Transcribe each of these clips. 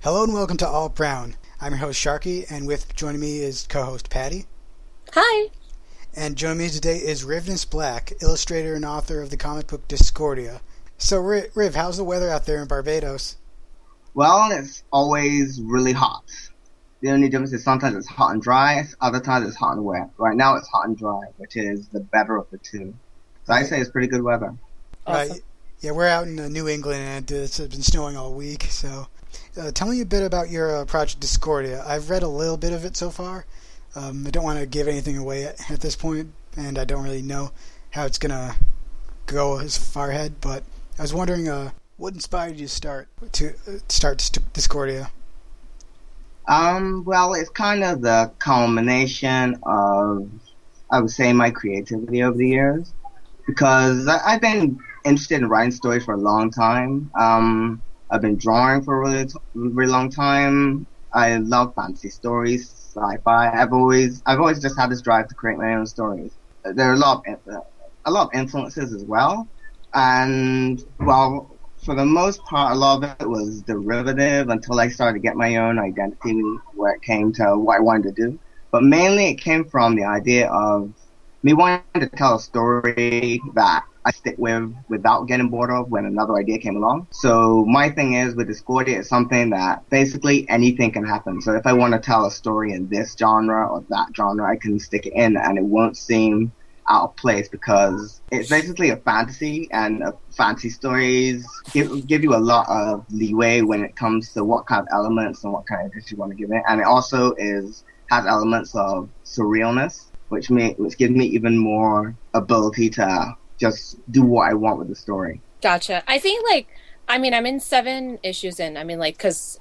Hello and welcome to ALTbrown. I'm your host Sharky, and joining me is co-host Patty. Hi. And joining me today is Rivenis Black, illustrator and author of the comic book Discordia. So Riv, how's the weather out there in Barbados? Well, it's always really hot. The only difference is sometimes it's hot and dry, other times it's hot and wet. Right now it's hot and dry, which is the better of the two. So I say it's pretty good weather. Awesome. Right. Yeah, we're out in New England, and it's been snowing all week, so... tell me a bit about your project Discordia. I've read a little bit of it so far. I don't want to give anything away at this point, and I don't really know how it's going to go as far ahead, but I was wondering what inspired you to start Discordia? Well, it's kind of the culmination of, I would say, my creativity over the years, because I've been interested in writing stories for a long time. I've been drawing for a really long time. I love fantasy stories, sci-fi. I've always just had this drive to create my own stories. There are a lot of influences as well, and well, for the most part, a lot of it was derivative until I started to get my own identity where it came to what I wanted to do. But mainly, it came from the idea of me wanting to tell a story that I stick with without getting bored of when another idea came along. So my thing is with Discordia, it's something that basically anything can happen. So if I want to tell a story in this genre or that genre, I can stick it in and it won't seem out of place because it's basically a fantasy, and fantasy stories give you a lot of leeway when it comes to what kind of elements and what kind of interest you want to give it. And it also has elements of surrealness, which gives me even more ability to just do what I want with the story. Gotcha. I think, I'm in 7 issues in. Because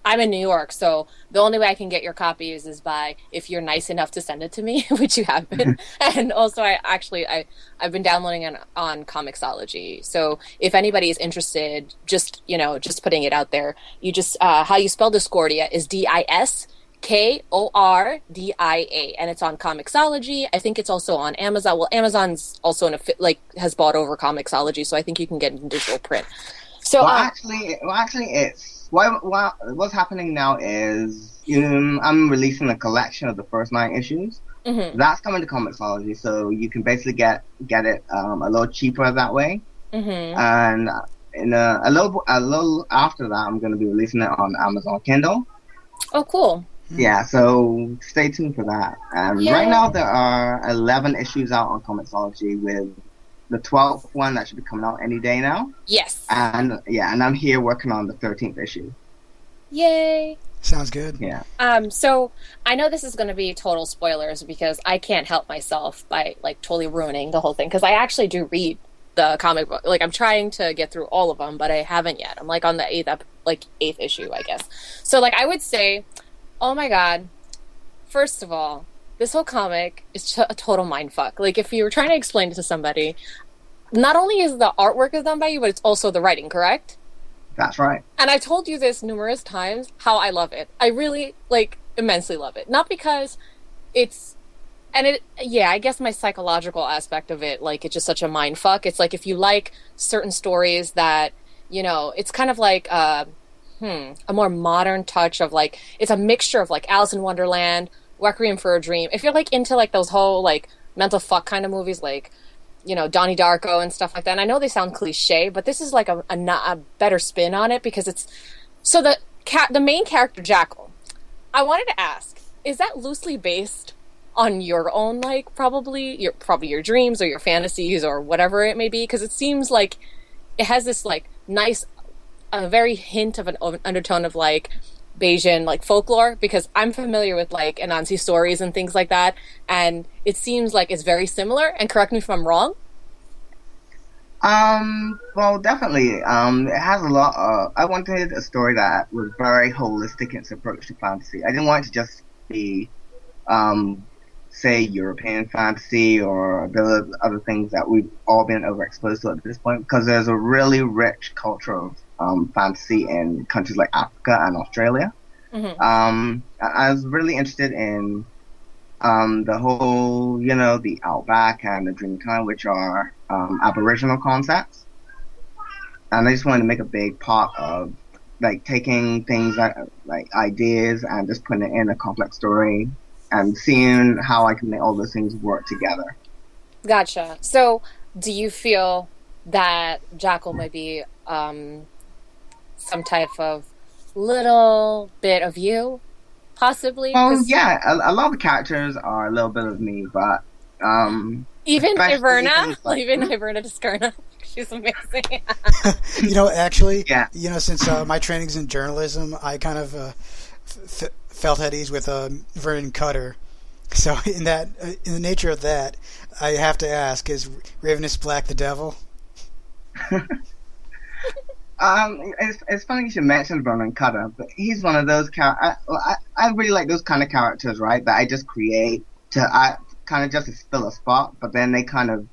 I'm in New York, so the only way I can get your copies is by if you're nice enough to send it to me, which you have been. And also, I've been downloading it on Comixology. So if anybody is interested, just putting it out there, you just, how you spell Discordia is Diskordia, and it's on Comixology. I think it's also on Amazon. Well, Amazon's also has bought over Comixology, so I think you can get it in digital print. So, what's happening now is I'm releasing a collection of the first 9 issues. Mm-hmm. That's coming to Comixology, so you can basically get it a little cheaper that way. Mm-hmm. And in a little after that, I'm going to be releasing it on Amazon Kindle. Oh, cool. Yeah, so stay tuned for that. Right now there are 11 issues out on Comixology, with the 12th one that should be coming out any day now. Yes. And I'm here working on the 13th issue. Yay. Sounds good. Yeah. So I know this is going to be total spoilers because I can't help myself by totally ruining the whole thing, because I actually do read the comic book. I'm trying to get through all of them, but I haven't yet. I'm on the 8th issue, I guess. So I would say, oh my god, first of all, this whole comic is a total mindfuck. If you were trying to explain it to somebody, not only is the artwork is done by you, but it's also the writing, correct? That's right. And I've told you this numerous times, how I love it. I really, immensely love it. Not because it's... I guess my psychological aspect of it, it's just such a mindfuck. It's if you like certain stories that, it's kind of a more modern touch of it's a mixture of Alice in Wonderland, Requiem for a Dream. If you're into those whole mental fuck kind of movies, Donnie Darko and stuff like that. And I know they sound cliche, but this is a better spin on it, because it's so the main character Jackal. I wanted to ask, is that loosely based on your own probably your dreams or your fantasies or whatever it may be? Because it seems it has this nice. A very hint of an undertone of Bayesian folklore, because I'm familiar with Anansi stories and things like that, and it seems it's very similar. And correct me if I'm wrong. Well, definitely. It has a lot of... I wanted a story that was very holistic in its approach to fantasy. I didn't want it to just be, say, European fantasy or the other things that we've all been overexposed to at this point, because there's a really rich culture of fantasy in countries like Africa and Australia. Mm-hmm. I was really interested in the whole, the outback and the dreamtime, which are Aboriginal concepts. And I just wanted to make a big part of like taking things like ideas and just putting it in a complex story and seeing how I can make all those things work together. Gotcha. So, do you feel that Jackal might be some type of little bit of you, possibly? Well, yeah, a lot of the characters are a little bit of me, but even especially Iverna, things like- even Iverna Descarna, she's amazing. Actually, Yeah. Since my training's in journalism, I kind of felt at ease with Vernon Cutter. So in the nature of that, I have to ask: is Rivenis Black the devil? It's funny you should mention Vernon Cutter, but he's one of those characters. I really like those kind of characters, right? That I just create to kind of just to fill a spot, but then they kind of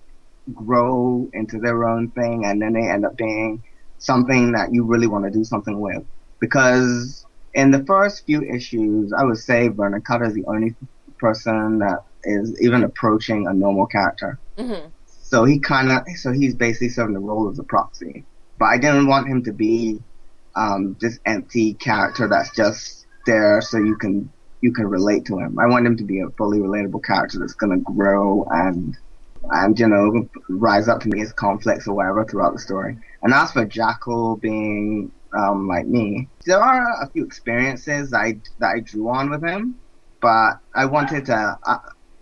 grow into their own thing, and then they end up being something that you really want to do something with. Because in the first few issues, I would say Vernon Cutter is the only person that is even approaching a normal character. Mm-hmm. So he's basically serving the role as a proxy. But I didn't want him to be this empty character that's just there so you can relate to him. I want him to be a fully relatable character that's going to grow and rise up to meet his conflicts or whatever throughout the story. And as for Jackal being like me, there are a few experiences that I drew on with him, but I wanted to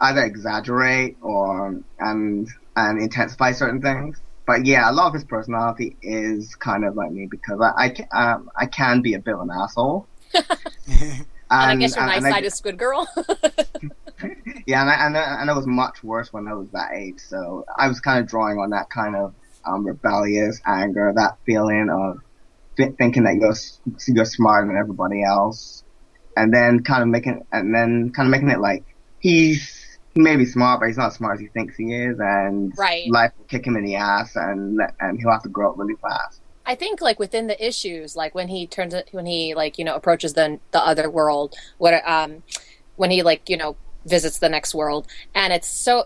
either exaggerate or and intensify certain things. But yeah, a lot of his personality is kind of like me because I can be a bit of an asshole. And I guess your nice side is Squid Girl. Yeah, and I was much worse when I was that age. So I was kind of drawing on that kind of rebellious anger, that feeling of thinking that you're smarter than everybody else, and then kind of making it like he may be smart, but he's not as smart as he thinks he is, and right. Life will kick him in the ass, and he'll have to grow up really fast. I think like within the issues, like when he approaches the other world, when he visits the next world, and it's so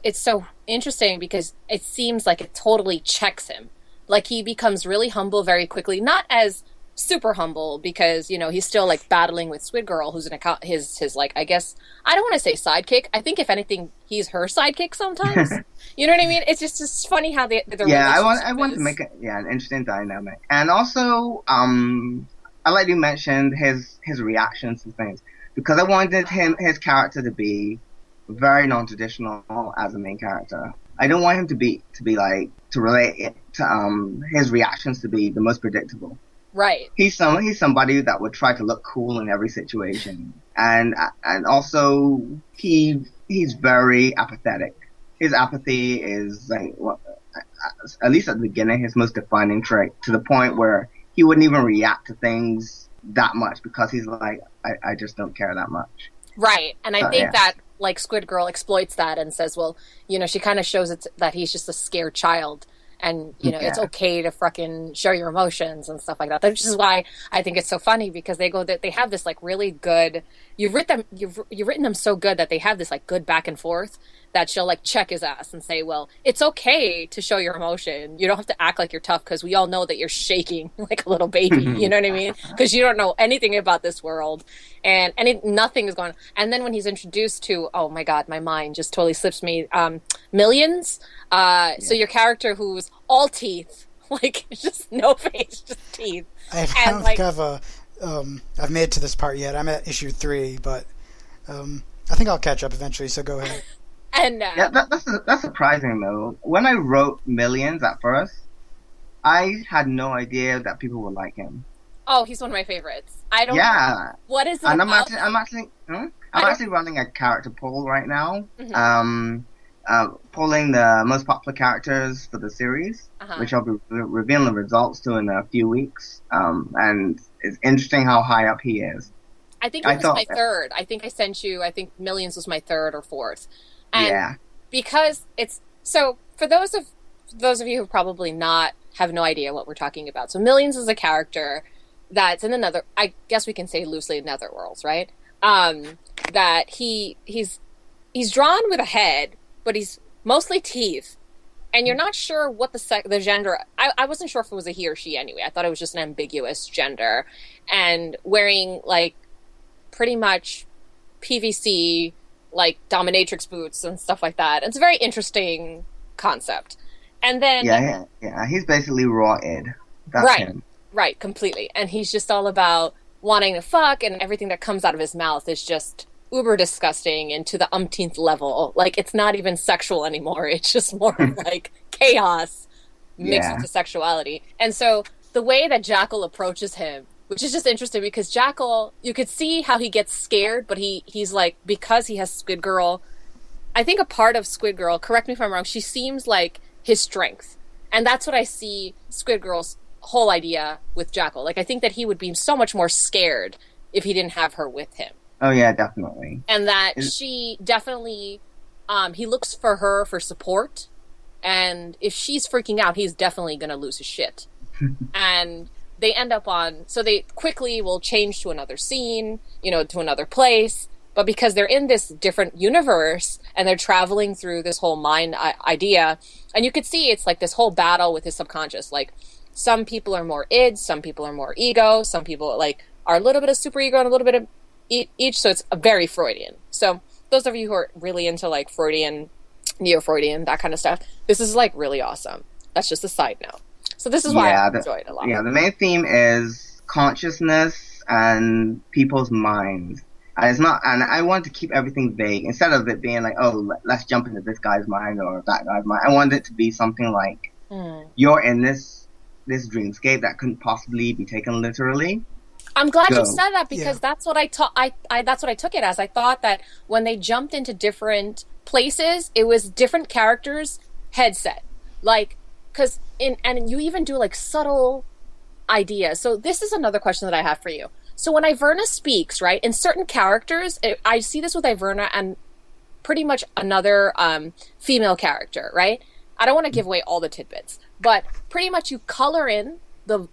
interesting because it seems like it totally checks him. Like he becomes really humble very quickly, not as super humble because he's still like battling with Squid Girl, who's his like, I guess I don't want to say sidekick. I think if anything, he's her sidekick sometimes. You know what I mean? It's just funny how they yeah. I want to make an interesting dynamic, and also I like you mentioned his reactions to things because I wanted his character to be very non-traditional as a main character. I don't want him to relate it to his reactions to be the most predictable. Right. He's somebody that would try to look cool in every situation, and also he's very apathetic. His apathy is like, at least at the beginning, his most defining trait. To the point where he wouldn't even react to things that much because he's like, I just don't care that much. Right, and I think that like Squid Girl exploits that and says, well, she kind of shows it that he's just a scared child. And, it's okay to fucking show your emotions and stuff like that. Which is why I think it's so funny because they have this like really good, you've written them so good that they have this like good back and forth that she'll like check his ass and say, well, it's okay to show your emotion. You don't have to act like you're tough because we all know that you're shaking like a little baby. You know what I mean? Because you don't know anything about this world and nothing is going on. And then when he's introduced to, oh my God, my mind just totally slips me, Millions. So your character who's all teeth, like just no face, just teeth. I don't think I've made it to this part yet. I'm at issue 3, but I think I'll catch up eventually. So go ahead. And yeah, that's surprising though. When I wrote Millions at first, I had no idea that people would like him. Oh, he's one of my favorites. I don't know. What is it and about? I'm actually running a character poll right now. Mm-hmm. Polling the most popular characters for the series, which I'll be revealing the results to in a few weeks. And it's interesting how high up he is. I think it was my third. I think I sent you, I think Millions was my third or fourth. And because it's, so for those of you who probably have no idea what we're talking about. So Millions is a character that's in another, I guess we can say loosely netherworlds, right? That he's drawn with a head, but he's mostly teeth, and you're not sure what the gender. I wasn't sure if it was a he or she anyway. I thought it was just an ambiguous gender, and wearing like pretty much PVC like dominatrix boots and stuff like that. It's a very interesting concept. And then he's basically raw Ed. That's right, him. Right, completely. And he's just all about wanting to fuck, and everything that comes out of his mouth is just uber disgusting and to the umpteenth level. Like, it's not even sexual anymore. It's just more like chaos mixed with sexuality. And so the way that Jackal approaches him, which is just interesting because Jackal, you could see how he gets scared, but he's like, because he has Squid Girl, I think a part of Squid Girl, correct me if I'm wrong, she seems like his strength. And that's what I see Squid Girl's whole idea with Jackal. Like, I think that he would be so much more scared if he didn't have her with him. Oh, yeah, definitely. And that she definitely, he looks for her for support. And if she's freaking out, he's definitely going to lose his shit. And they end up so they quickly will change to another scene, to another place. But because they're in this different universe and they're traveling through this whole mind idea, and you could see it's like this whole battle with his subconscious. Like, some people are more id, some people are more ego, some people like are a little bit of superego and a little bit of each. So it's very Freudian. So those of you who are really into like Freudian, neo-Freudian, that kind of stuff, this is like really awesome. That's just a side note. So this is why I enjoyed it a lot. Yeah, the main theme is consciousness and people's minds. And it's not, and I want to keep everything vague instead of it being like, oh, let's jump into this guy's mind or that guy's mind. I want it to be something like you're in this dreamscape that couldn't possibly be taken literally. I'm glad you said that because that's what that's what I took it as. I thought that when they jumped into different places, it was different characters' headset. Like, and you even do like subtle ideas. So this is another question that I have for you. So when Iverna speaks, right, in certain characters, I see this with Iverna and pretty much another female character, right? I don't want to give away all the tidbits, but pretty much you color in the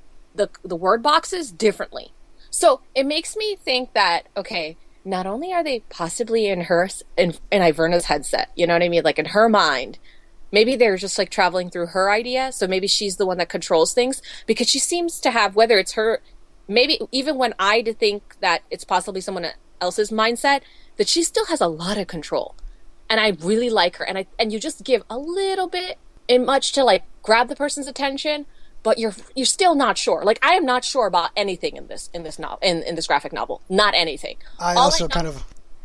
word boxes differently. So it makes me think that, okay, not only are they possibly in Iverna's headset, you know what I mean? Like in her mind, maybe they're just like traveling through her idea. So maybe she's the one that controls things because she seems to have, whether it's her, maybe even when I did think that it's possibly someone else's mindset, that she still has a lot of control. And I really like her. And you just give a little bit in much to like grab the person's attention, but you're still not sure. Like, I am not sure about anything in this novel, in this graphic novel. Not anything. I also kind of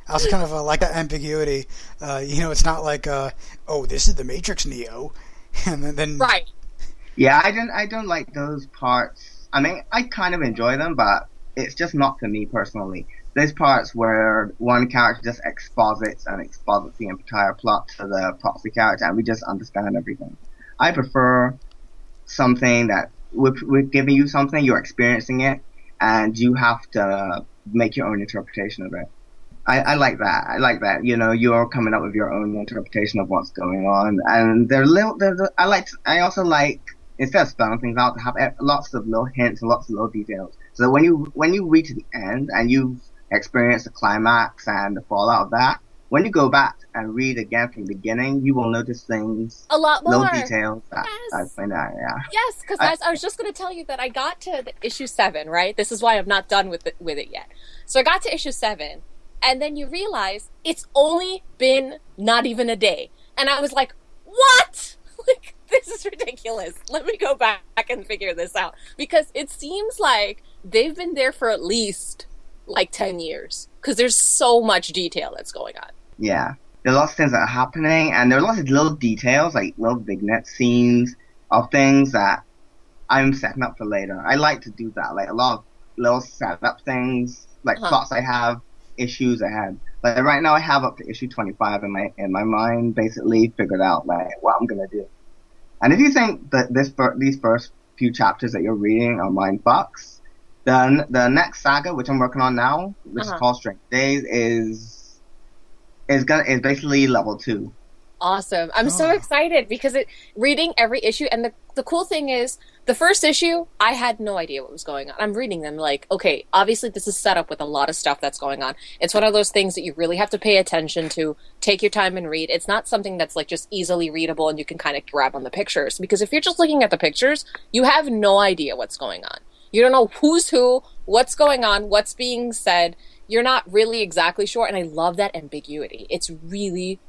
like that ambiguity. It's not like, oh, this is the Matrix Neo, and then right. Yeah, I don't like those parts. I mean, I kind of enjoy them, but it's just not for me personally. There's parts where one character just exposits the entire plot to the proxy character, and we just understand everything. I prefer something that we're giving you something, you're experiencing it, and you have to make your own interpretation of it. I like that. I like that. You're coming up with your own interpretation of what's going on, and I also like, instead of spelling things out, to have lots of little hints and lots of little details. So that when you reach the end and you've experienced the climax and the fallout of that, when you go back and read again from the beginning, you will notice things, a lot more, little details that I find out. Yeah. Yes, because I was just going to tell you that I got to the issue 7. Right, this is why I'm not done with it yet. So I got to issue 7, and then you realize it's only been not even a day, and I was like, what? Like, this is ridiculous. Let me go back and figure this out. Because it seems like they've been there for at least like 10 years. Because there's so much detail that's going on. Yeah. There are lots of things that are happening, and there are lots of little details, like little vignette scenes of things that I'm setting up for later. I like to do that. Like a lot of little setup things, like plots I have, issues I had. Like right now I have up to issue 25 in my mind, basically figured out like what I'm gonna do. And if you think that these first few chapters that you're reading are mind fucks, then the next saga, which I'm working on now, which is called Strange Days, is basically level 2. awesome. I'm so excited because reading every issue, and the cool thing is the first issue, I had no idea what was going on. I'm reading them like, okay, obviously this is set up with a lot of stuff that's going on. It's one of those things that you really have to pay attention to, take your time and read. It's not something that's like just easily readable and you can kind of grab on the pictures, because if you're just looking at the pictures, you have no idea what's going on. You don't know who's who, what's going on, what's being said. You're not really exactly sure, and I love that ambiguity. It's really,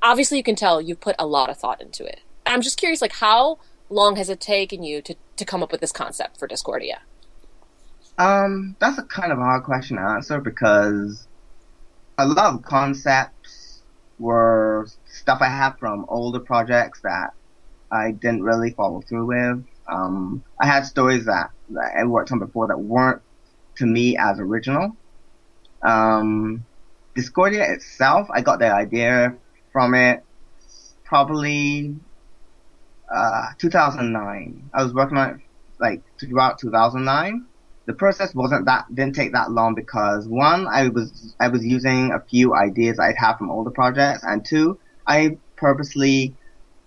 obviously you can tell you've put a lot of thought into it. I'm just curious, like, how long has it taken you to come up with this concept for Discordia? That's a kind of a hard question to answer because a lot of concepts were stuff I had from older projects that I didn't really follow through with. I had stories that I worked on before that weren't, to me, as original. Discordia itself, I got the idea from it probably 2009. I was working on it like throughout 2009. The process didn't take that long because one, I was using a few ideas I'd had from older projects, and two, I purposely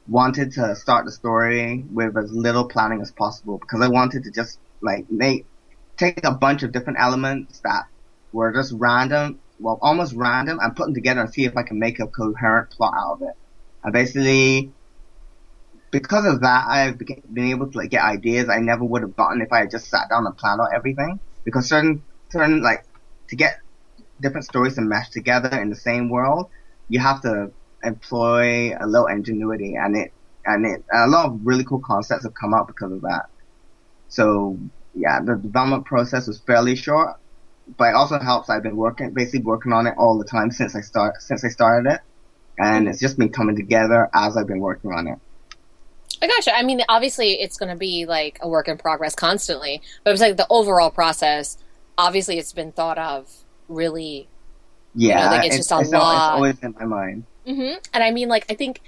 wanted to start the story with as little planning as possible because I wanted to just like take a bunch of different elements that were just random, well, almost random, and put them together and see if I can make a coherent plot out of it. And basically, because of that, I've been able to like get ideas I never would have gotten if I had just sat down and planned out everything. Because certain like to get different stories to mesh together in the same world, you have to employ a little ingenuity, and a lot of really cool concepts have come out because of that. So yeah, the development process was fairly short, but it also helps. I've been basically working on it all the time since I started it, and it's just been coming together as I've been working on it. I gotcha. I mean, obviously, it's going to be like a work in progress constantly, but it was like the overall process. Obviously, it's been thought of really. Yeah, like it's just a lot. It's always in my mind. Mm-hmm. And I mean, like, I think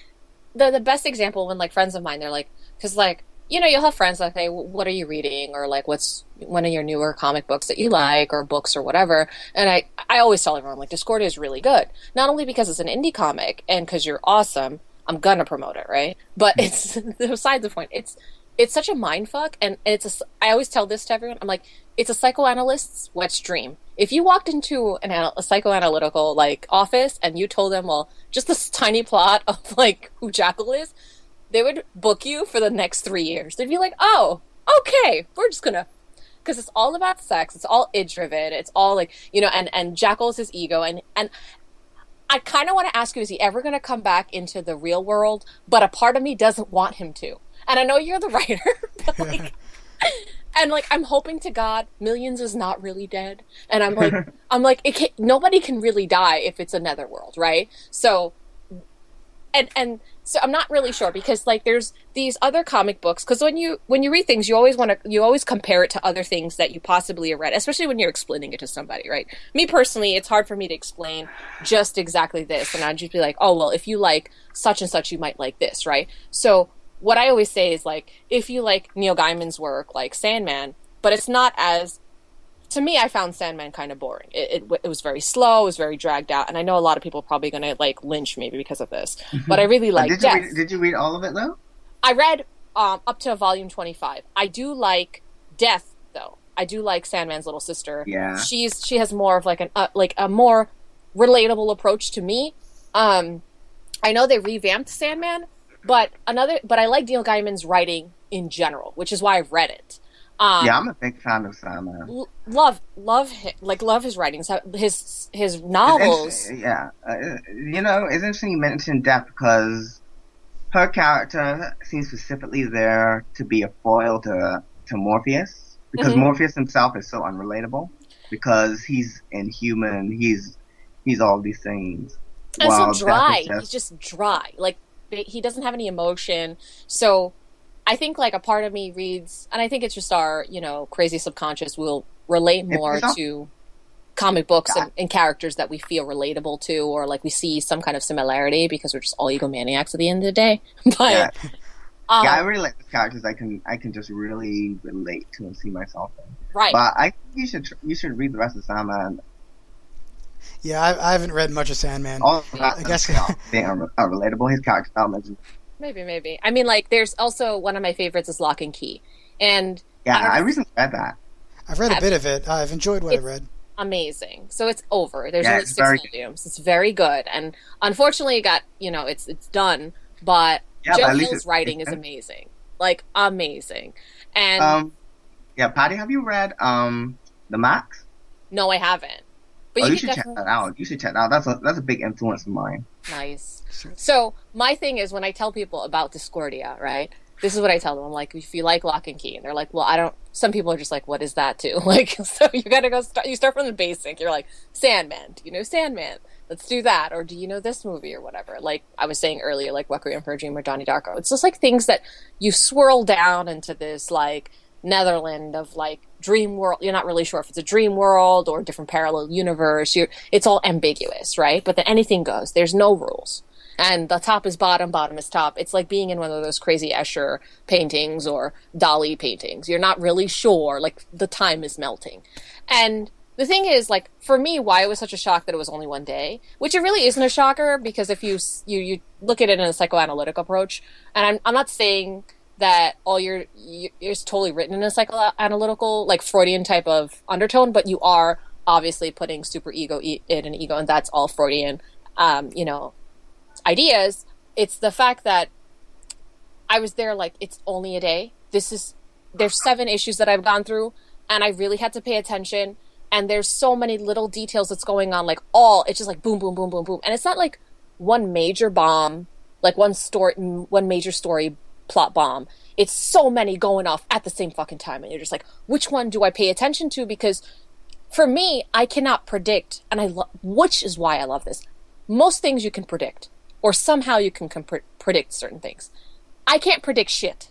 the best example when like friends of mine, they're like, because like, you'll have friends that say, what are you reading? Or like, what's one of your newer comic books that you like, or books or whatever. And I always tell everyone, like, Discordia is really good. Not only because it's an indie comic and because you're awesome, I'm gonna promote it, right? But it's beside the point. It's such a mindfuck, and I always tell this to everyone. I'm like, it's a psychoanalyst's wet dream. If you walked into a psychoanalytical like office and you told them, well, just this tiny plot of like who Jackal is, they would book you for the next 3 years. They'd be like, oh, okay, we're just gonna, because it's all about sex. It's all id driven. It's all like, and Jackal's his ego, and I kind of want to ask you, is he ever going to come back into the real world? But a part of me doesn't want him to. And I know you're the writer, but like, and like, I'm hoping to God Millions is not really dead. And I'm like, nobody can really die if it's a netherworld, right? So, and so I'm not really sure, because like there's these other comic books, because when you read things, you always compare it to other things that you possibly have read, especially when you're explaining it to somebody, right? Me personally, it's hard for me to explain just exactly this, and I'd just be like, oh well, if you like such and such, you might like this, right? So what I always say is like, if you like Neil Gaiman's work, like Sandman, but it's not as, to me, I found Sandman kind of boring. It was very slow, it was very dragged out, and I know a lot of people are probably going to like lynch maybe because of this, but I really like Death. Did you read all of it though? I read up to volume 25. I do like Death though. I do like Sandman's little sister. Yeah, she has more of like a more relatable approach to me. I know they revamped Sandman, but I like Neil Gaiman's writing in general, which is why I've read it. Yeah, I'm a big fan of Sandman. Love his writings, his novels. Yeah, it's interesting you mentioned Death because her character seems specifically there to be a foil to Morpheus, because Morpheus himself is so unrelatable because he's inhuman, he's all these things. And so dry. He's just dry. Like he doesn't have any emotion. So I think like a part of me reads, and I think it's just our, crazy subconscious will relate more to comic books and characters that we feel relatable to, or like we see some kind of similarity because we're just all egomaniacs at the end of the day. But I really like the characters I can just really relate to and see myself in. Right. But I think you should read the rest of Sandman. Yeah, I haven't read much of Sandman. All of that I guess. they are relatable. His character development. Maybe. I mean, like, there's also one of my favorites is Lock and Key, and Yeah, I don't I know, recently read that. I've read a bit of it. I've enjoyed what I've read. amazing. So it's over. There's Yeah, only it's 6 very volumes. It's very good, and unfortunately, it got it's done. But Yeah, but Joe at least Hill's it's writing is amazing, like amazing. And Yeah, Patty, have you read The Max? no, I haven't. But Oh, you you could should check that out. You should check that out. That's a big influence of mine. Nice. So my thing is when I tell people about Discordia, right? This is what I tell them. I'm like, if you like Lock and Key, and they're like, well, I don't. Some people are just like, what is that too? Like, so you gotta go. You start from the basic. You're like, Sandman. Do you know Sandman? Let's do that. Or do you know this movie or whatever? Like I was saying earlier, like Requiem for a Dream or Donnie Darko. It's just like things that you swirl down into this like Netherland of like dream world. You're not really sure if it's a dream world or a different parallel universe. It's all ambiguous, right? But then anything goes. There's no rules. And the top is bottom, bottom is top. It's like being in one of those crazy Escher paintings or Dali paintings. You're not really sure, like the time is melting. And the thing is, like, for me, why it was such a shock that it was only one day, which it really isn't a shocker because if you look at it in a psychoanalytic approach, and I'm not saying that all it's totally written in a psychoanalytical, like Freudian type of undertone, but you are obviously putting super ego in an ego, and that's all Freudian, ideas. It's the fact that I was there like it's only a day. There's 7 issues that I've gone through and I really had to pay attention, and there's so many little details that's going on, like it's just like boom boom boom boom boom, and it's not like one major bomb, like one major story plot bomb. It's so many going off at the same fucking time, and you're just like, which one do I pay attention to? Because for me, I cannot predict, and which is why I love this. Most things you can predict, or somehow you can predict certain things. I can't predict shit.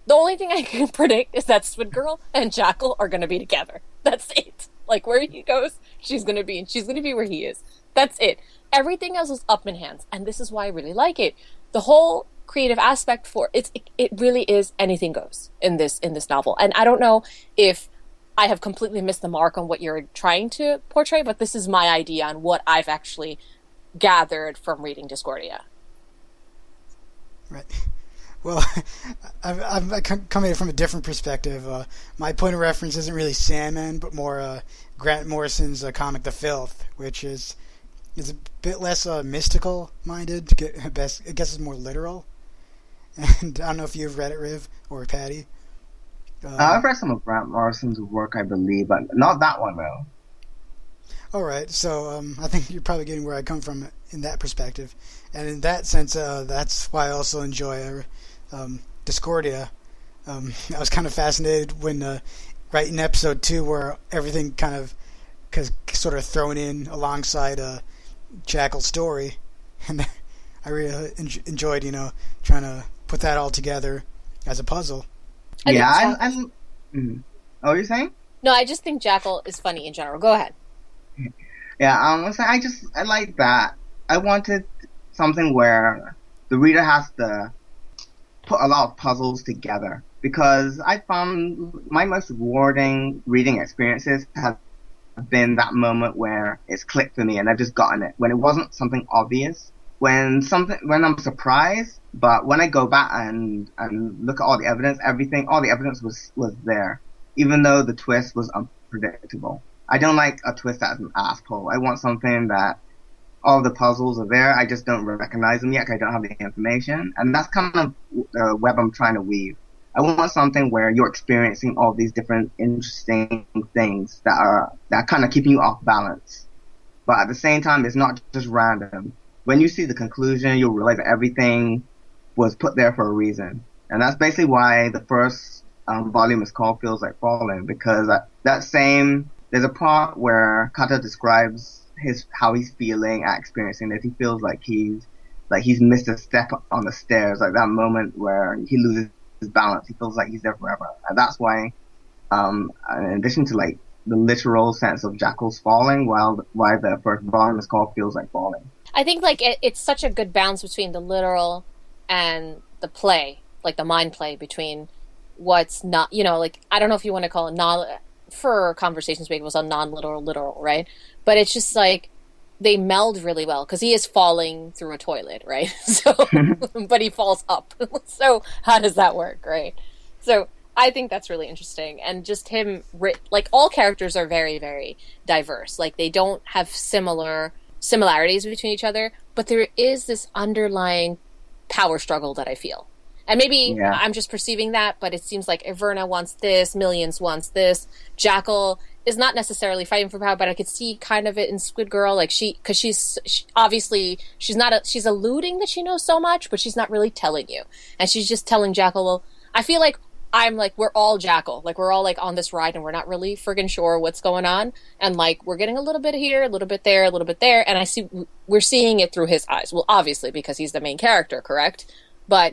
The only thing I can predict is that Squid Girl and Jackal are going to be together. That's it. Like, where he goes, she's going to be, and she's going to be where he is. That's it. Everything else is up in hands, and this is why I really like it. The whole creative aspect for it really is anything goes in this novel. And I don't know if I have completely missed the mark on what you're trying to portray, but this is my idea on what I've actually gathered from reading Discordia. Right. Well, I'm coming from a different perspective. My point of reference isn't really Sandman, but more Grant Morrison's comic The Filth, which is a bit less mystical-minded. I guess it's more literal. And I don't know if you've read it, Riv, or Patty. I've read some of Grant Morrison's work, I believe, but not that one, though. All right, so I think you're probably getting where I come from in that perspective. And in that sense, that's why I also enjoy Discordia. I was kind of fascinated when, right in episode 2, where everything kind of sort of thrown in alongside Jackal's story. And I really enjoyed, trying to put that all together as a puzzle. Yeah, I'm Oh, you're saying? No, I just think Jackal is funny in general. Go ahead. Yeah, I like that. I wanted something where the reader has to put a lot of puzzles together, because I found my most rewarding reading experiences have been that moment where it's clicked for me and I've just gotten it, when it wasn't something obvious, when I'm surprised, but when I go back and look at all the evidence, all the evidence was there, even though the twist was unpredictable. I don't like a twist that's an asshole. I want something that all the puzzles are there, I just don't recognize them yet because I don't have the information. And that's kind of the web I'm trying to weave. I want something where you're experiencing all these different interesting things that are kind of keeping you off balance. But at the same time, it's not just random. When you see the conclusion, you'll realize that everything was put there for a reason. And that's basically why the first volume is called Feels Like Falling, because there's a part where Kata describes how he's feeling at experiencing this. He feels like he's missed a step on the stairs, like that moment where he loses his balance. He feels like he's there forever. And that's why, in addition to like the literal sense of Jackal's falling, why the first volume is called Feels Like Falling. I think like it's such a good balance between the literal and the play, like the mind play between what's not, like, I don't know if you want to call it for conversations, make it was a non-literal, literal, right? But it's just like, they meld really well because he is falling through a toilet, right? So, but he falls up. So how does that work, right? So I think that's really interesting. And just him, like all characters are very, very diverse. Like they don't have similarities between each other, but there is this underlying power struggle that I feel. And maybe I'm just perceiving that, but it seems like Averna wants this, Millions wants this. Jackal is not necessarily fighting for power, but I could see kind of it in Squid Girl, like because she's obviously she's alluding that she knows so much, but she's not really telling you, and she's just telling Jackal. Well, I feel like we're all Jackal, like we're all like on this ride, and we're not really friggin' sure what's going on, and like we're getting a little bit here, a little bit there, a little bit there, and we're seeing it through his eyes. Well, obviously because he's the main character, correct? But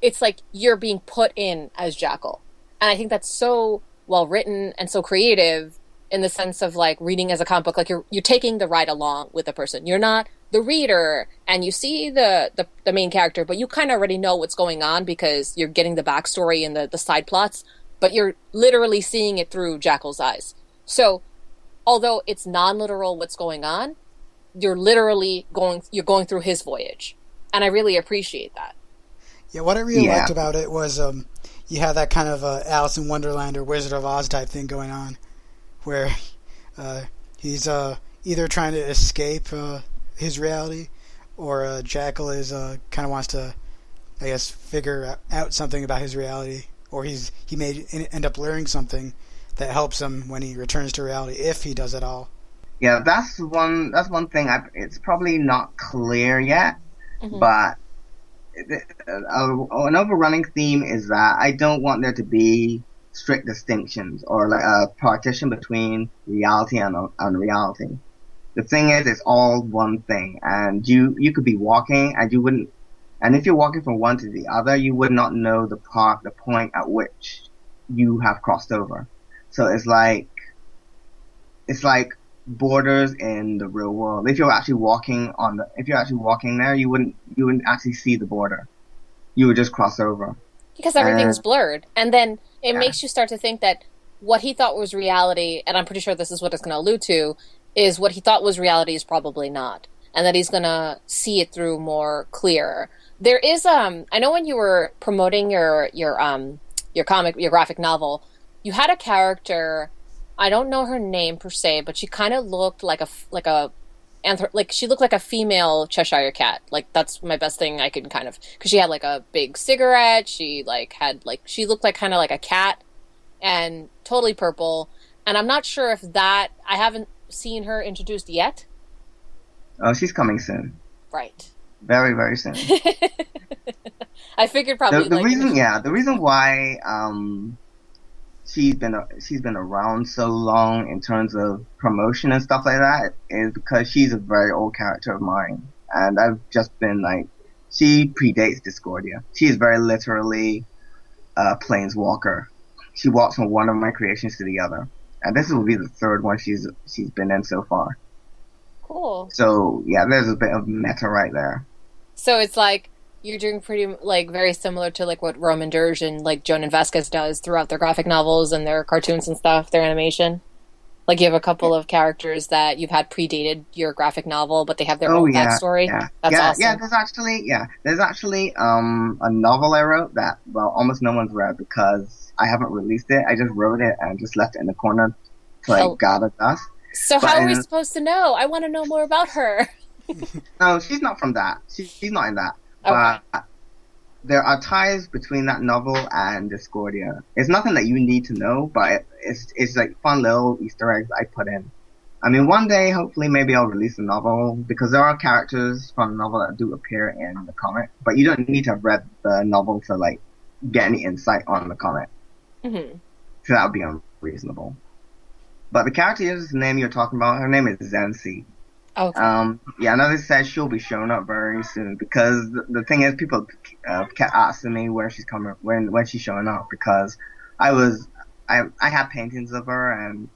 it's like you're being put in as Jackal, and I think that's so well written and so creative. In the sense of like reading as a comic book, like you're taking the ride along with the person. You're not the reader, and you see the main character, but you kind of already know what's going on because you're getting the backstory and the side plots. But you're literally seeing it through Jackal's eyes. So, although it's non-literal what's going on, you're literally going through his voyage, and I really appreciate that. Yeah, what I really liked about it was you have that kind of Alice in Wonderland or Wizard of Oz type thing going on, where he's either trying to escape his reality, or Jackal is kind of wants to, I guess, figure out something about his reality, or he may end up learning something that helps him when he returns to reality, if he does at all. Yeah, that's one thing. It's probably not clear yet, but an overrunning theme is that I don't want there to be strict distinctions or like a partition between reality and unreality. The thing is, it's all one thing, and you could be walking and you wouldn't, and if you're walking from one to the other, you would not know the point at which you have crossed over. So it's like borders in the real world. If you're actually walking there, you wouldn't actually see the border. You would just cross over. Because everything's blurred. And then it makes you start to think that what he thought was reality, and I'm pretty sure this is what it's going to allude to, is what he thought was reality is probably not. And that he's going to see it through more clearer. There is, I know when you were promoting your graphic novel, you had a character, I don't know her name per se, but she kind of looked she looked like a female Cheshire cat. Like that's my best thing I could kind of, because she had like a big cigarette. She she looked like kind of like a cat, and totally purple. And I'm not sure if I haven't seen her introduced yet. Oh, she's coming soon. Right. Very, very soon. I figured probably the reason why she's been around so long in terms of promotion and stuff like that is because she's a very old character of mine, and I've just been like, she predates Discordia. She is very literally a planeswalker. She walks from one of my creations to the other, and this will be the third one she's been in so far. Cool. So yeah, there's a bit of meta right there. So it's like you're doing pretty like very similar to like what Roman Dirge and like Jonan Vasquez does throughout their graphic novels and their cartoons and stuff, their animation. Like you have a couple of characters that you've had predated your graphic novel, but they have their own backstory. Yeah. That's awesome. Yeah, there's actually a novel I wrote that almost no one's read because I haven't released it. I just wrote it and just left it in the corner to gather dust. So how are we supposed to know? I want to know more about her. No, she's not from that. She's not in that. Okay. But there are ties between that novel and Discordia. It's nothing that you need to know, but it's like fun little Easter eggs I put in. I mean, one day, hopefully, maybe I'll release a novel, because there are characters from the novel that do appear in the comic, but you don't need to have read the novel to like get any insight on the comic. Mm-hmm. So that would be unreasonable. But the character's name you're talking about, her name is Zensi. Okay. And as I said, she'll be showing up very soon, because the thing is, people kept asking me where she's coming, when she's showing up, because I have paintings of her, and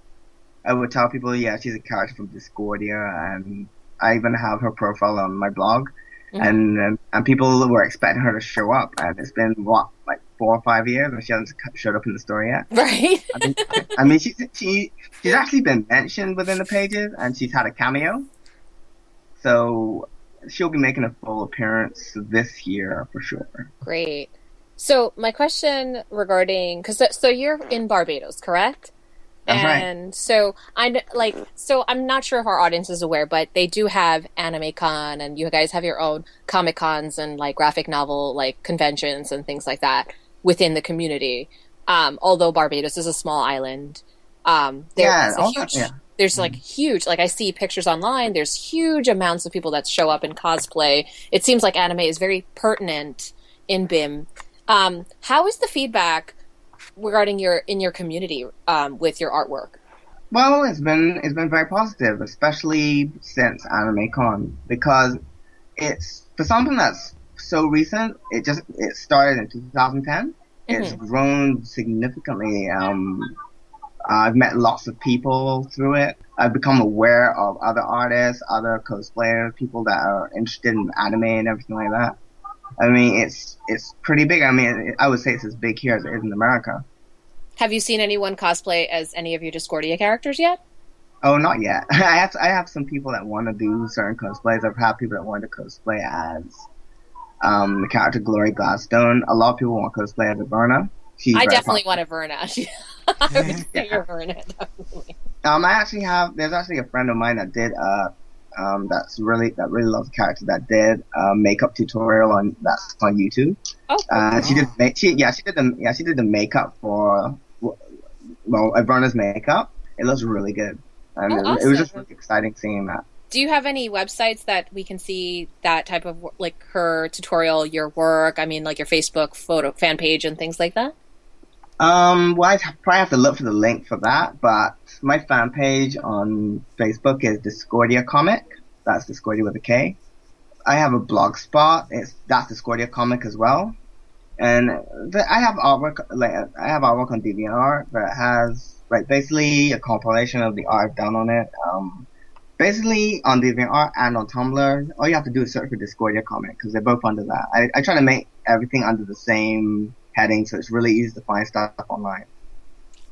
I would tell people, yeah, she's a character from Discordia, and I even have her profile on my blog, mm-hmm. and people were expecting her to show up, and it's been like 4 or 5 years, and she hasn't showed up in the story yet. Right. I mean, she's actually been mentioned within the pages, and she's had a cameo. So she'll be making a full appearance this year for sure. Great. So my question regarding, so you're in Barbados, correct? That's right. And so I'm not sure if our audience is aware, but they do have Anime Con, and you guys have your own Comic Cons and like graphic novel like conventions and things like that within the community. Although Barbados is a small island, Yeah, all that, yeah. there's like huge, like I see pictures online. There's huge amounts of people that show up in cosplay. It seems like anime is very pertinent in BIM. How is the feedback regarding your community with your artwork? Well, it's been very positive, especially since Anime Con, because it's for something that's so recent. It started in 2010. It's grown significantly. I've met lots of people through it. I've become aware of other artists, other cosplayers, people that are interested in anime and everything like that. I mean, it's pretty big. I mean, I would say it's as big here as it is in America. Have you seen anyone cosplay as any of your Discordia characters yet? Oh, not yet. I have some people that want to do certain cosplays. I've had people that want to cosplay as the character Glory Gladstone. A lot of people want to cosplay as a Verna. I definitely want a Verna. I would say a Verna, definitely. There's actually a friend of mine that did that really loves the character, that did a makeup tutorial that's on YouTube. Oh, cool. She did the makeup for Verna's makeup. It looks really good. And awesome. It was just really exciting seeing that. Do you have any websites that we can see that type of, like, her tutorial, your work? I mean, like your Facebook photo fan page and things like that? Well, I probably have to look for the link for that, but my fan page on Facebook is Discordia Comic. That's Discordia with a K. I have a blog spot. That's Discordia Comic as well. And I have artwork on DeviantArt that has basically a compilation of the art I've done on it. Basically on DeviantArt and on Tumblr, all you have to do is search for Discordia Comic because they're both under that. I try to make everything under the same heading, so it's really easy to find stuff online.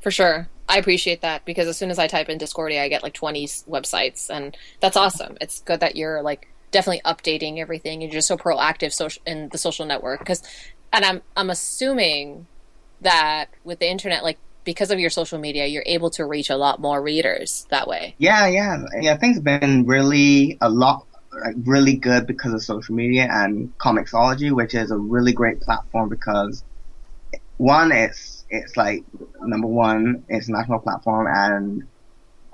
For sure. I appreciate that because as soon as I type in Discordia, I get like 20 websites, and that's awesome. It's good that you're like definitely updating everything. You're just so proactive in the social network and I'm assuming that with the internet, like because of your social media, you're able to reach a lot more readers that way. Yeah. Things have been really really good because of social media and Comixology, which is a really great platform because one, it's like number one, it's a national platform,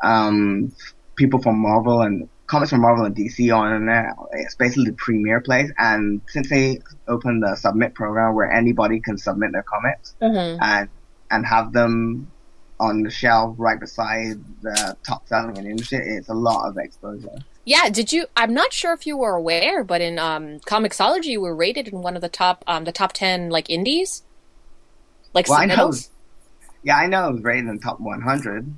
and people from Marvel and comics from Marvel and DC on there. It's basically the premier place, and since they opened the submit program where anybody can submit their comics and have them on the shelf right beside the top selling in the industry, it's a lot of exposure. Yeah, I'm not sure if you were aware, but in Comixology, you were rated in one of the top 10 like indies. Like submittals? I know it was rated in the top 100.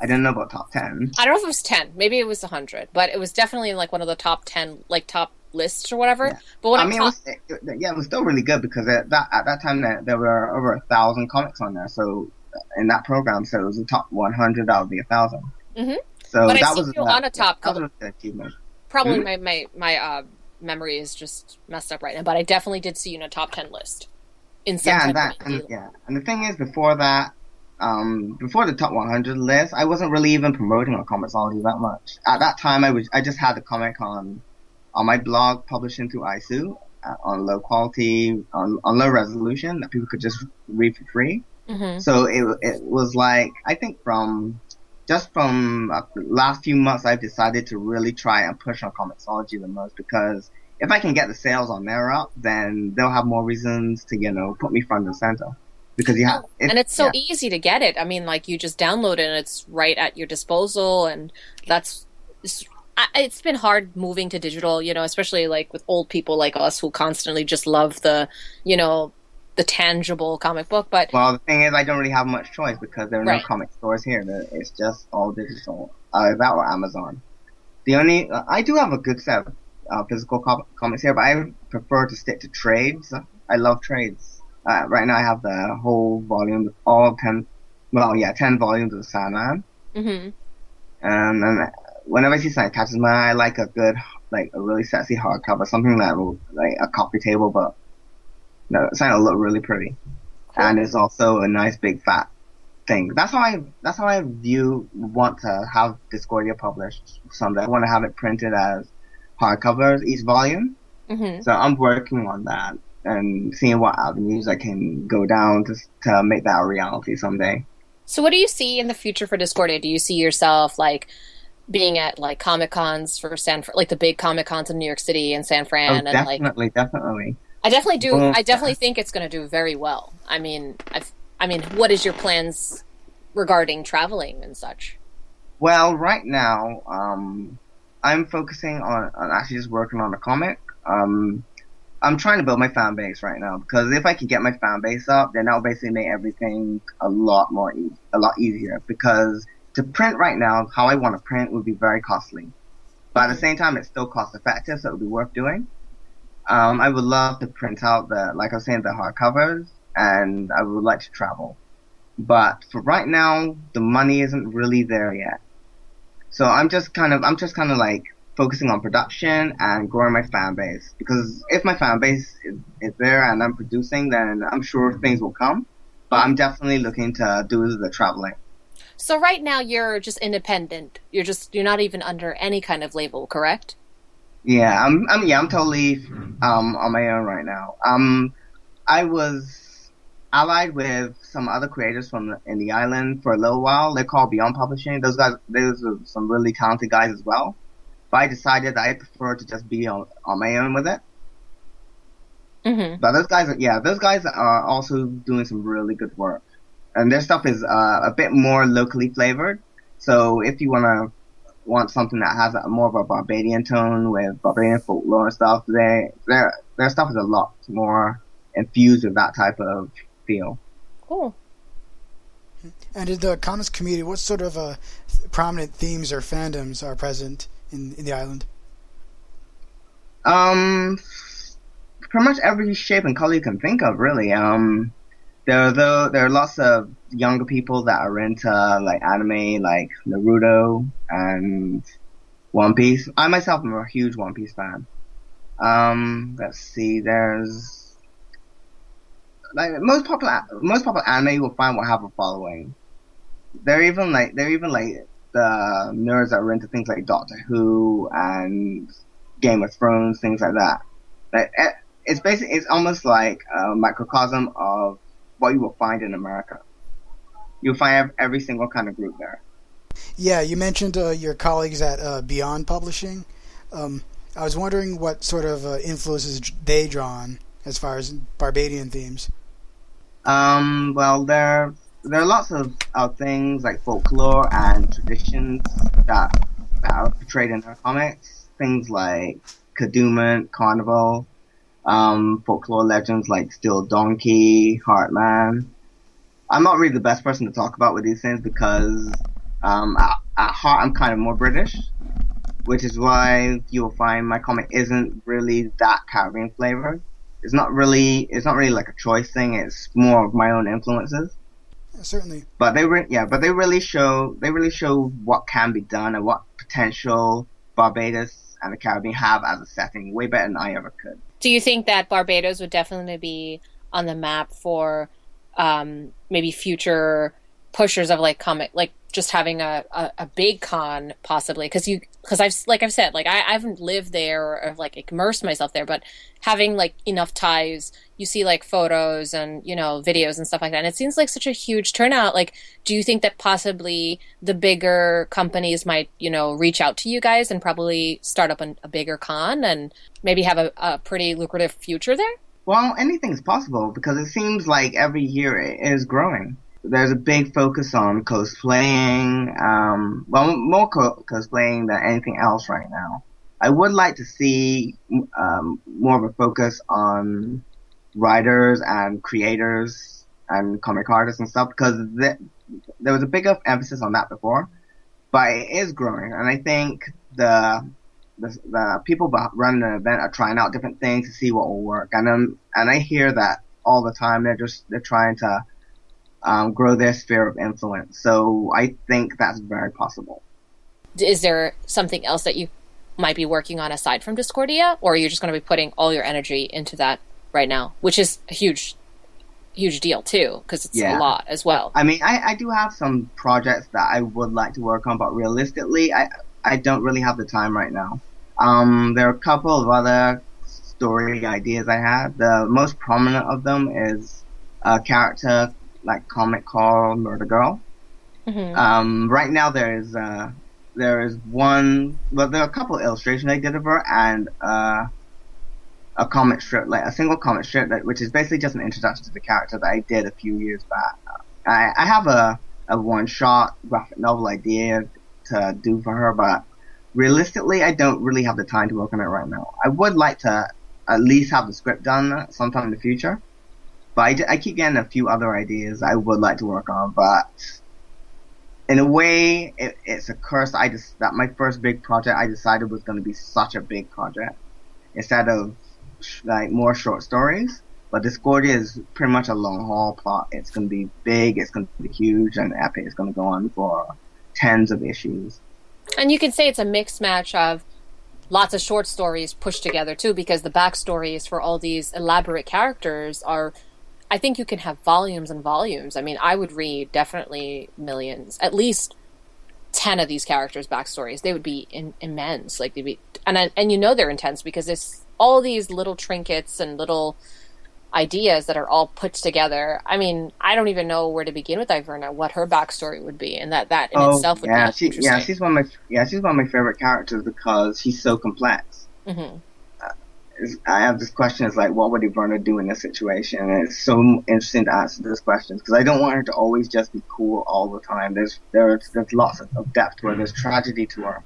I didn't know about top 10. I don't know if it was 10. Maybe it was 100. But it was definitely in like one of the top 10, like top lists or whatever. Yeah. But when it was still really good because at that time there were over 1,000 comics on there. So in that program, so it was the top 100, that would be 1,000. Mm-hmm. So but that I was you on a top that was a good achievement. Probably my memory is just messed up right now, but I definitely did see you in a top 10 list. In some and the thing is, before that, before the top 100 list, I wasn't really even promoting on Comixology that much. At that time, I just had the comic on my blog, publishing through ISU, on low quality, on low resolution that people could just read for free. Mm-hmm. So it was like, I think from the last few months, I've decided to really try and push on Comixology the most, because if I can get the sales on there up, then they'll have more reasons to, put me front and center. Because it's so easy to get it. I mean, like, you just download it and it's right at your disposal, and it's been hard moving to digital, especially like with old people like us who constantly just love the tangible comic book. But the thing is, I don't really have much choice because there are no comic stores here. It's just all digital. That or Amazon. I do have a good set of physical comics here, but I prefer to stick to trades. I love trades. Right now I have the whole volume, all 10 volumes of Sandman. Mm-hmm. And whenever I see something that catches my eye, I like a good, like a really sexy hardcover, something that will, like a coffee table, but no, something that will look really pretty. Cool. And it's also a nice big fat thing. That's how I want to have Discordia published someday. I want to have it printed as hardcovers, each volume. Mm-hmm. So I'm working on that and seeing what avenues I can go down to make that a reality someday. So what do you see in the future for Discordia? Do you see yourself like being at like Comic Cons for like the big Comic Cons in New York City and San Fran? Definitely. I definitely do. I definitely think it's going to do very well. I mean, what is your plans regarding traveling and such? Well, right now, I'm focusing on actually just working on a comic. I'm trying to build my fan base right now because if I can get my fan base up, then that'll basically make everything a lot easier. Because to print right now, how I want to print would be very costly, but at the same time, it's still cost effective, so it would be worth doing. I would love to print out like I was saying, the hardcovers, and I would like to travel. But for right now, the money isn't really there yet. So I'm just kind of like focusing on production and growing my fan base. Because if my fan base is there and I'm producing, then I'm sure things will come. But I'm definitely looking to do the traveling. So right now you're just independent. You're not even under any kind of label, correct? Yeah, I'm totally on my own right now. I was allied with some other creators in the island for a little while. They're called Beyond Publishing. Those are some really talented guys as well. But I decided that I prefer to just be on my own with it. Mm-hmm. But those guys are also doing some really good work, and their stuff is a bit more locally flavored. So if you want something that has more of a Barbadian tone with Barbadian folklore and stuff, their stuff is a lot more infused with that type of feel. Cool. And in the comics community, what sort of prominent themes or fandoms are present in the island? Pretty much every shape and color you can think of, really. There are lots of younger people that are into like anime, like Naruto and One Piece. I myself am a huge One Piece fan. Let's see, there's like most popular anime you will find will have a following. They're even like the nerds that are into things like Doctor Who and Game of Thrones, things like that. Like it's almost like a microcosm of what you will find in America. You'll find every single kind of group there. Yeah, you mentioned your colleagues at Beyond Publishing. I was wondering what sort of influences they draw on as far as Barbadian themes. Well, there are lots of things like folklore and traditions that are portrayed in their comics. Things like Kadooment, Carnival, folklore legends like Steel Donkey, Heartman. I'm not really the best person to talk about with these things because at heart I'm kind of more British, which is why you'll find my comic isn't really that Caribbean flavored. It's not really like a choice thing. It's more of my own influences. Yeah, certainly. But they really show what can be done and what potential Barbados and the Caribbean have as a setting, way better than I ever could. Do you think that Barbados would definitely be on the map for maybe future pushers of like comic, like just having a big con possibly? Because I've said, like I haven't lived there or like immersed myself there, but having like enough ties, you see like photos and videos and stuff like that, and it seems like such a huge turnout. Like, do you think that possibly the bigger companies might reach out to you guys and probably start up a bigger con and maybe have a pretty lucrative future there? Well, anything's possible because it seems like every year it is growing. There's a big focus on cosplaying, more cosplaying than anything else right now. I would like to see more of a focus on writers and creators and comic artists and stuff because there was a bigger emphasis on that before, but it is growing, and I think the people running the event are trying out different things to see what will work, and I hear that all the time. They're trying to grow their sphere of influence. So I think that's very possible. is there something else that you might be working on aside from Discordia, or are you just going to be putting all your energy into that right now, which is a huge deal too, because it's a lot as well. I mean, I do have some projects that I would like to work on, but realistically, I don't really have the time right now. There are a couple of other story ideas I had. The most prominent of them is a character like comic called Murder Girl. Mm-hmm. Right now there is one, well, there are a couple of illustrations I did of her, and a comic strip, like a single comic strip, which is basically just an introduction to the character that I did a few years back. I have a one-shot graphic novel idea to do for her, but realistically, I don't really have the time to work on it right now. I would like to at least have the script done sometime in the future, but I keep getting a few other ideas I would like to work on, but in a way, it's a curse. That my first big project I decided was going to be such a big project instead of like more short stories. But Discordia is pretty much a long haul plot. It's going to be big, it's going to be huge, and epic. It's going to go on for tens of issues. And you can say it's a mixed match of lots of short stories pushed together too, because the backstories for all these elaborate characters are, I think you can have volumes and volumes. I mean, I would read definitely millions, at least 10 of these characters' backstories. They would be immense. Like they'd be, and you know they're intense because it's all these little trinkets and little ideas that are all put together. I mean, I don't even know where to begin with Iverna, what her backstory would be, and that in itself would be interesting. She's one of my favorite characters because she's so complex. Mm-hmm. I have this question: is like, what would Iverna do in this situation? And it's so interesting to answer this question because I don't want her to always just be cool all the time. There's lots of depth to her. There's tragedy to her.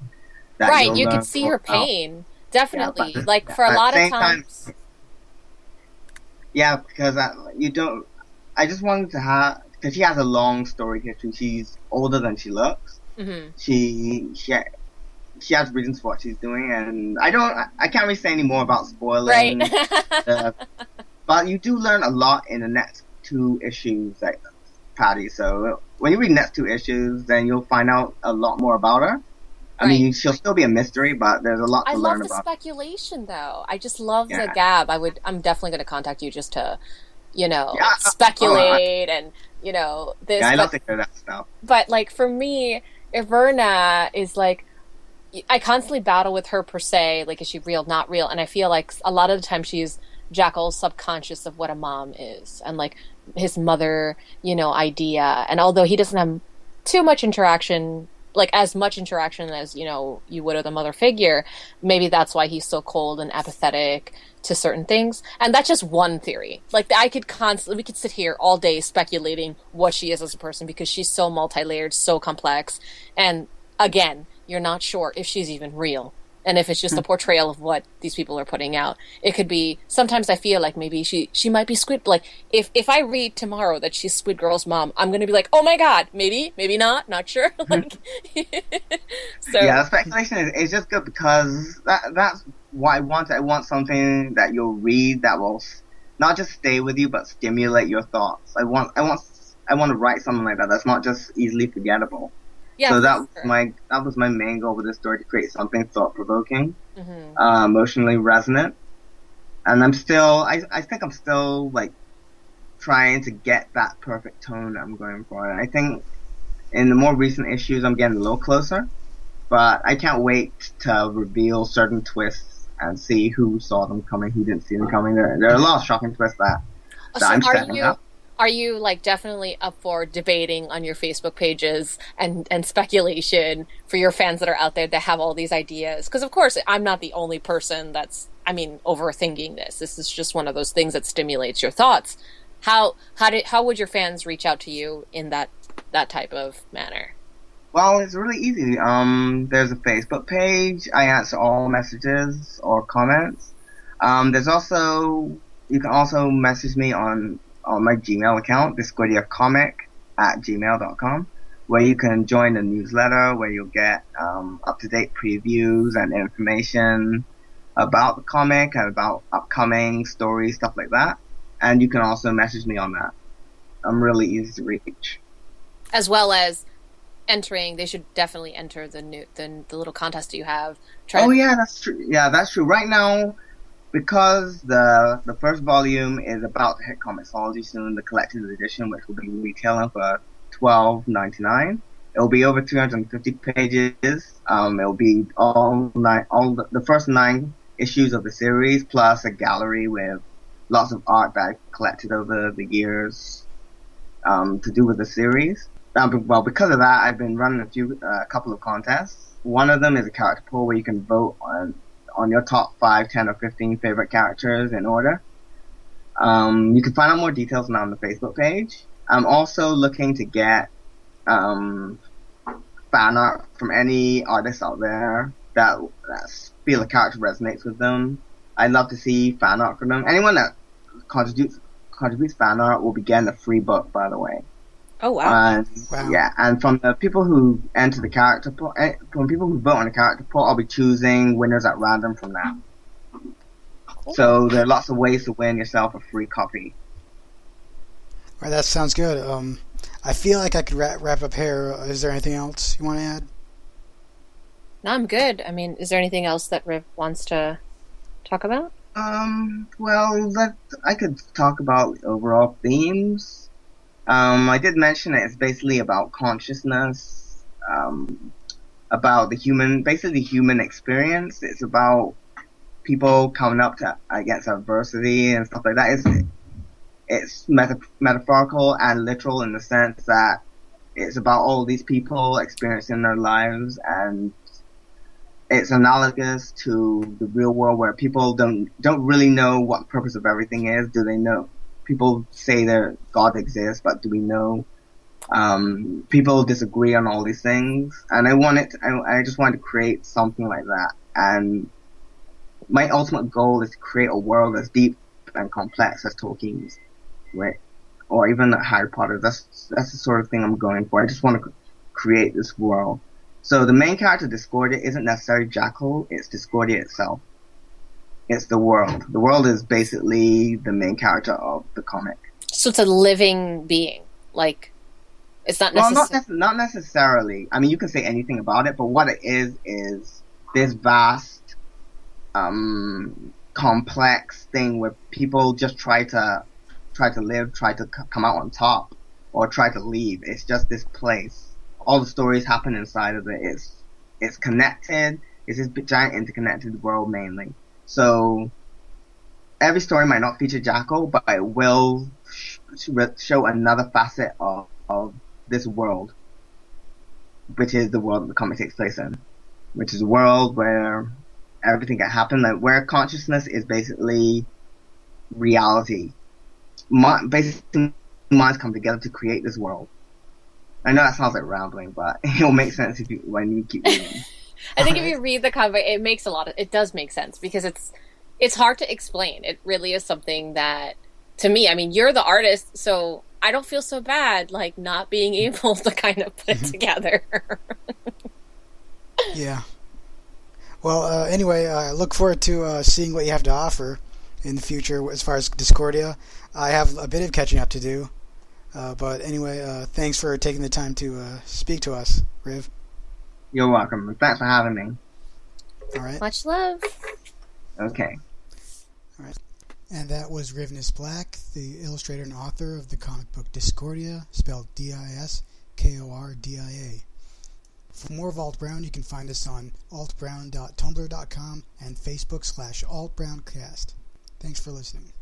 Right, you can see her pain. Definitely, yeah, like for a lot of times. Yeah, because I just wanted to have, because she has a long story history. She's older than she looks. Mm-hmm. She has reasons for what she's doing, and I can't really say any more about spoiling. Right. But you do learn a lot in the next 2 issues, like Patty. So when you read the next 2 issues, then you'll find out a lot more about her. I mean, she'll still be a mystery, but there's a lot to learn about. I love the speculation, though. I just love the gab. I'm definitely going to contact you just to, speculate and, this. Yeah, I love to hear that stuff. But, like, for me, Iverna is, like, I constantly battle with her per se. Like, is she real, not real? And I feel like a lot of the time she's Jackal's subconscious of what a mom is. And, like, his mother, idea. And although he doesn't have too much interaction, like as much interaction as you would with a mother figure, maybe that's why he's so cold and apathetic to certain things. And that's just one theory. Like we could sit here all day speculating what she is as a person because she's so multi-layered, so complex, and again, you're not sure if she's even real and if it's just a portrayal of what these people are putting out. It could be, sometimes I feel like maybe she might be Squid. Like if I read tomorrow that she's Squid Girl's mom, I'm going to be like, oh my God, maybe not sure. Like, so yeah, speculation is just good because that's what I want. I want something that you'll read that will not just stay with you, but stimulate your thoughts. I want to write something like that that's not just easily forgettable. Yeah, so that was my main goal with this story, to create something thought-provoking, mm-hmm. Emotionally resonant. And I think I'm still like trying to get that perfect tone I'm going for. And I think in the more recent issues I'm getting a little closer, but I can't wait to reveal certain twists and see who saw them coming, who didn't see them coming. There are a lot of shocking twists that I'm setting up. Are you like definitely up for debating on your Facebook pages and speculation for your fans that are out there that have all these ideas? Because of course I'm not the only person that's, overthinking this. This is just one of those things that stimulates your thoughts. How would your fans reach out to you in that type of manner? Well, it's really easy. There's a Facebook page. I answer all messages or comments. You can also message me on my Gmail account, discordiacomic@gmail.com, where you can join the newsletter, where you'll get up-to-date previews and information about the comic and about upcoming stories, stuff like that. And you can also message me on that. I'm really easy to reach. As well as entering. They should definitely enter the little contest that you have. Yeah, that's true. Yeah, that's true. Right now, because the first volume is about to hit Comixology soon, the collector's edition, which will be retailing for $12.99. It will be over 250 pages. It will be all the first 9 issues of the series, plus a gallery with lots of art that I collected over the years to do with the series. Well, because of that, I've been running a couple of contests. One of them is a character poll where you can vote on your top 5, 10, or 15 favorite characters in order. You can find out more details now on the Facebook page. I'm also looking to get fan art from any artists out there that feel a character resonates with them. I'd love to see fan art from them. Anyone that contributes fan art will be getting a free book, by the way. Oh wow! Wow. Yeah, and from the people who enter the character poll, from people who vote on the character poll, I'll be choosing winners at random from that. Cool. So there are lots of ways to win yourself a free copy. All right, that sounds good. I feel like I could wrap up here. Is there anything else you want to add? No, I'm good. I mean, is there anything else that Riv wants to talk about? Well, I could talk about overall themes. I did mention it. It's basically about consciousness, about the human experience. It's about people coming up to against adversity and stuff like that. It's metaphorical and literal in the sense that it's about all these people experiencing their lives, and it's analogous to the real world where people don't really know what the purpose of everything is. Do they know? People say that God exists, but do we know? People disagree on all these things, and I just wanted to create something like that. And my ultimate goal is to create a world that's deep and complex as Tolkien's, right? Or even Harry Potter. That's the sort of thing I'm going for. I just want to create this world. So the main character, Discordia, isn't necessarily Jackal. It's Discordia itself. It's the world. The world is basically the main character of the comic. So it's a living being. Like, it's not necessarily... Well, not necessarily. I mean, you can say anything about it, but what it is this vast, complex thing where people just try to live, try to come out on top, or try to leave. It's just this place. All the stories happen inside of it. It's connected. It's this giant interconnected world mainly. So every story might not feature Jackal, but it will show another facet of this world, which is the world that the comic takes place in, which is a world where everything can happen, like where consciousness is basically reality. Basically, minds come together to create this world. I know that sounds like rambling, but it'll make sense when you keep reading. I think if you read the comic, it does make sense, because it's hard to explain. It really is something that, to me, I mean, you're the artist, so I don't feel so bad, like, not being able to kind of put it together. Yeah. Well, anyway, I look forward to seeing what you have to offer in the future as far as Discordia. I have a bit of catching up to do. But anyway, thanks for taking the time to speak to us, Riv. You're welcome. Thanks for having me. All right. Much love. Okay. All right. And that was Rivenis Black, the illustrator and author of the comic book Discordia, spelled Diskordia. For more of ALTbrown, you can find us on altbrown.tumblr.com and Facebook /AltBrownCast. Thanks for listening.